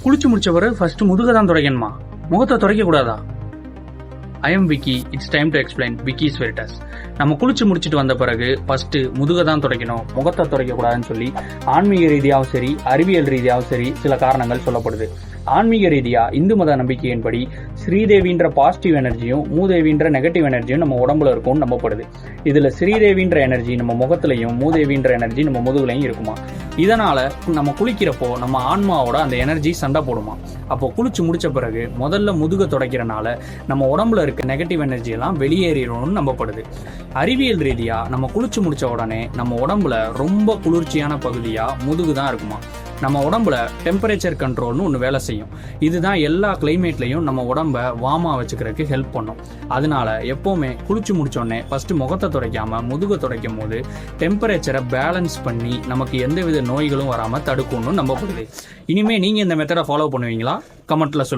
குளிச்சு முடிச்ச பிறகு ஃபர்ஸ்ட் முதுக தான் துடைக்கணுமா, முகத்தை துடைக்க கூடாதா? I am Vicky, it's time to explain Vicky's Veritas. நம்ம குளிச்சு முடிச்சுட்டு வந்த பிறகு ஃபர்ஸ்ட் முதுக தான் துடைக்கணும், முகத்தை துடைக்க கூடாதுன்னு சொல்லி ஆன்மீக ரீதியாகவும் சரி அறிவியல் ரீதியாகவும் சரி சில காரணங்கள் சொல்லப்படுது. ஆன்மீக ரீதியா இந்து மத நம்பிக்கையின்படி ஸ்ரீதேவின்ற பாசிட்டிவ் எனர்ஜியும் மூதேவின்ற நெகட்டிவ் எனர்ஜியும் நம்ம உடம்புல இருக்கும்னு நம்பப்படுது. இதுல ஸ்ரீதேவின்ற எனர்ஜி நம்ம முகத்திலையும் மூதேவின்ற எனர்ஜி நம்ம முதுகுலையும் இருக்குமா. இதனால நம்ம குளிக்கிறப்போ நம்ம ஆன்மாவோட அந்த எனர்ஜி சண்டை போடுமா. அப்போ குளிச்சு முடிச்ச பிறகு முதல்ல முதுக துடைக்கிறனால நம்ம உடம்புல இருக்க நெகட்டிவ் எனர்ஜி எல்லாம் வெளியேறிடணும்னு நம்பப்படுது. அறிவியல் ரீதியா நம்ம குளிச்சு முடிச்ச உடனே நம்ம உடம்புல ரொம்ப குளிர்ச்சியான பகுதியா முதுகு தான் இருக்குமா. நம்ம உடம்புல டெம்பரேச்சர் கண்ட்ரோல்னு ஒன்று வேலை செய்யும். இதுதான் எல்லா கிளைமேட்லையும் நம்ம உடம்ப வார்மா வச்சுக்கிறதுக்கு ஹெல்ப் பண்ணும். அதனால எப்போவுமே குளிச்சு முடிச்சோடனே ஃபர்ஸ்ட் முகத்தை துடைக்காம முதுக துடைக்கும் போது டெம்பரேச்சரை பேலன்ஸ் பண்ணி நமக்கு எந்தவித நோய்களும் வராமல் தடுக்கணும்னு நம்பப்படுது. இனிமே நீங்க இந்த மெத்தடை ஃபாலோ பண்ணுவீங்களா? கமெண்ட்ல சொல்லுங்க.